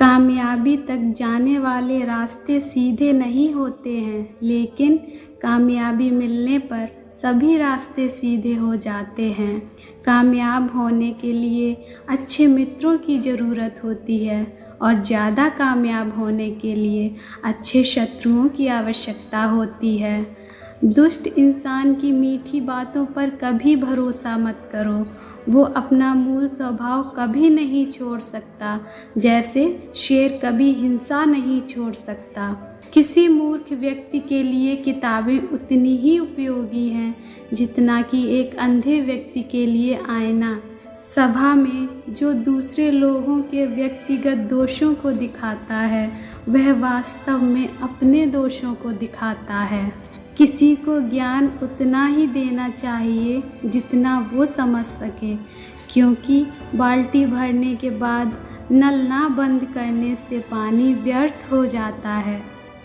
कामयाबी तक जाने वाले रास्ते सीधे नहीं होते हैं, लेकिन कामयाबी मिलने पर सभी रास्ते सीधे हो जाते हैं। कामयाब होने के लिए अच्छे मित्रों की ज़रूरत होती है और ज़्यादा कामयाब होने के लिए अच्छे शत्रुओं की आवश्यकता होती है। दुष्ट इंसान की मीठी बातों पर कभी भरोसा मत करो, वो अपना मूल स्वभाव कभी नहीं छोड़ सकता, जैसे शेर कभी हिंसा नहीं छोड़ सकता। किसी मूर्ख व्यक्ति के लिए किताबें उतनी ही उपयोगी हैं जितना कि एक अंधे व्यक्ति के लिए आईना। सभा में जो दूसरे लोगों के व्यक्तिगत दोषों को दिखाता है, वह वास्तव में अपने दोषों को दिखाता है। किसी को ज्ञान उतना ही देना चाहिए जितना वो समझ सके, क्योंकि बाल्टी भरने के बाद नल ना बंद करने से पानी व्यर्थ हो जाता है।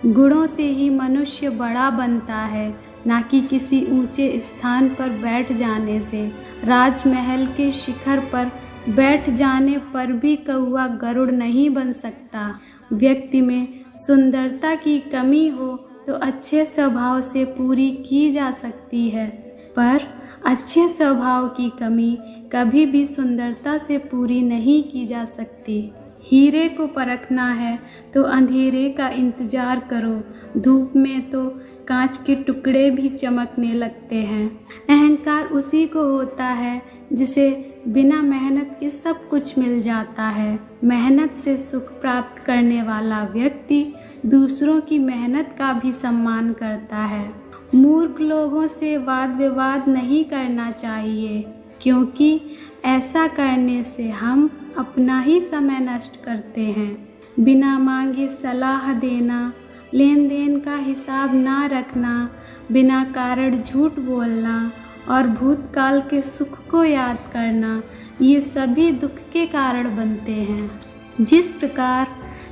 गुणों से ही मनुष्य बड़ा बनता है, ना कि किसी ऊंचे स्थान पर बैठ जाने से। राजमहल के शिखर पर बैठ जाने पर भी कौवा गरुड़ नहीं बन सकता। व्यक्ति में सुंदरता की कमी हो तो अच्छे स्वभाव से पूरी की जा सकती है, पर अच्छे स्वभाव की कमी कभी भी सुंदरता से पूरी नहीं की जा सकती। हीरे को परखना है तो अंधेरे का इंतजार करो, धूप में तो कांच के टुकड़े भी चमकने लगते हैं। अहंकार उसी को होता है जिसे बिना मेहनत के सब कुछ मिल जाता है। मेहनत से सुख प्राप्त करने वाला व्यक्ति दूसरों की मेहनत का भी सम्मान करता है। मूर्ख लोगों से वाद विवाद नहीं करना चाहिए, क्योंकि ऐसा करने से हम अपना ही समय नष्ट करते हैं। बिना मांगे सलाह देना, लेन देन का हिसाब ना रखना, बिना कारण झूठ बोलना और भूतकाल के सुख को याद करना, ये सभी दुख के कारण बनते हैं। जिस प्रकार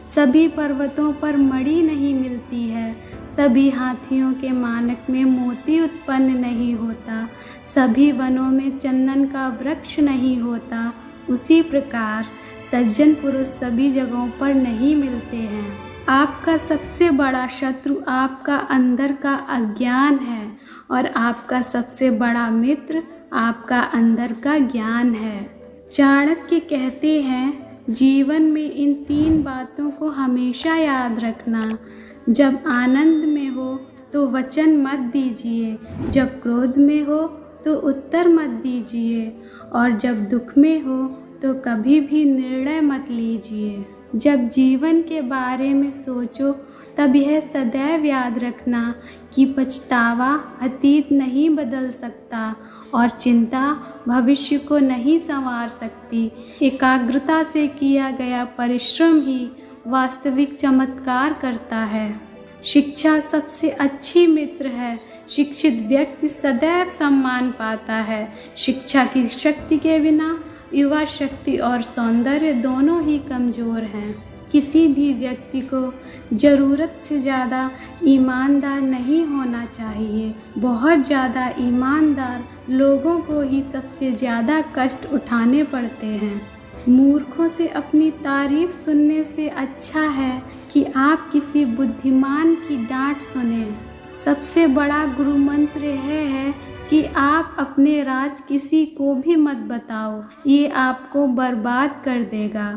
सभी पर्वतों पर मणि नहीं मिलती है, सभी हाथियों के मानक में मोती उत्पन्न नहीं होता, सभी वनों में चंदन का वृक्ष नहीं होता, उसी प्रकार सज्जन पुरुष सभी जगहों पर नहीं मिलते हैं। आपका सबसे बड़ा शत्रु आपका अंदर का अज्ञान है और आपका सबसे बड़ा मित्र आपका अंदर का ज्ञान है। चाणक्य कहते हैं, जीवन में इन 3 बातों को हमेशा याद रखना। जब आनंद में हो तो वचन मत दीजिए, जब क्रोध में हो तो उत्तर मत दीजिए, और जब दुख में हो तो कभी भी निर्णय मत लीजिए। जब जीवन के बारे में सोचो तब यह सदैव याद रखना कि पछतावा अतीत नहीं बदल सकता और चिंता भविष्य को नहीं संवार सकती। एकाग्रता से किया गया परिश्रम ही वास्तविक चमत्कार करता है। शिक्षा सबसे अच्छी मित्र है। शिक्षित व्यक्ति सदैव सम्मान पाता है। शिक्षा की शक्ति के बिना युवा शक्ति और सौंदर्य दोनों ही कमज़ोर हैं। किसी भी व्यक्ति को ज़रूरत से ज़्यादा ईमानदार नहीं होना चाहिए। बहुत ज़्यादा ईमानदार लोगों को ही सबसे ज़्यादा कष्ट उठाने पड़ते हैं। मूर्खों से अपनी तारीफ सुनने से अच्छा है कि आप किसी बुद्धिमान की डांट सुने। सबसे बड़ा गुरु मंत्र यह है कि आप अपने राज किसी को भी मत बताओ, ये आपको बर्बाद कर देगा।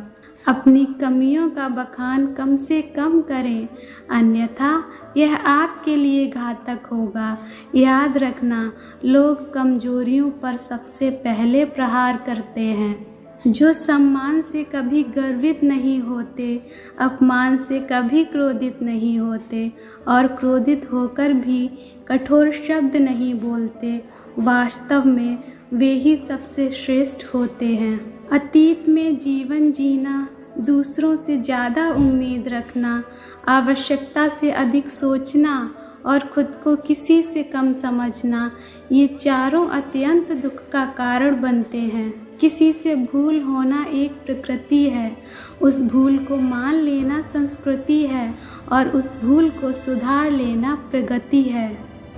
अपनी कमियों का बखान कम से कम करें, अन्यथा यह आपके लिए घातक होगा। याद रखना, लोग कमजोरियों पर सबसे पहले प्रहार करते हैं। जो सम्मान से कभी गर्वित नहीं होते, अपमान से कभी क्रोधित नहीं होते और क्रोधित होकर भी कठोर शब्द नहीं बोलते, वास्तव में वे ही सबसे श्रेष्ठ होते हैं। अतीत में जीवन जीना, दूसरों से ज़्यादा उम्मीद रखना, आवश्यकता से अधिक सोचना और खुद को किसी से कम समझना, ये चारों अत्यंत दुख का कारण बनते हैं। किसी से भूल होना एक प्रकृति है, उस भूल को मान लेना संस्कृति है और उस भूल को सुधार लेना प्रगति है।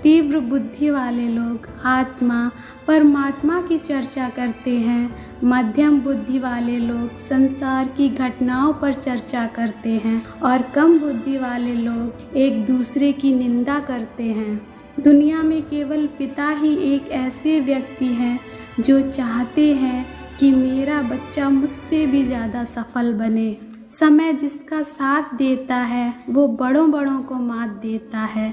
तीव्र बुद्धि वाले लोग आत्मा परमात्मा की चर्चा करते हैं, मध्यम बुद्धि वाले लोग संसार की घटनाओं पर चर्चा करते हैं और कम बुद्धि वाले लोग एक दूसरे की निंदा करते हैं। दुनिया में केवल पिता ही एक ऐसे व्यक्ति हैं जो चाहते हैं कि मेरा बच्चा मुझसे भी ज़्यादा सफल बने। समय जिसका साथ देता है वो बड़ों बड़ों को मात देता है।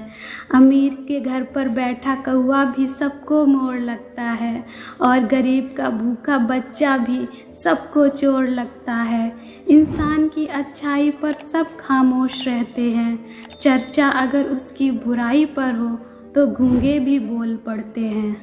अमीर के घर पर बैठा कौवा भी सबको मोड़ लगता है और गरीब का भूखा बच्चा भी सबको चोर लगता है। इंसान की अच्छाई पर सब खामोश रहते हैं, चर्चा अगर उसकी बुराई पर हो तो गूंगे भी बोल पड़ते हैं।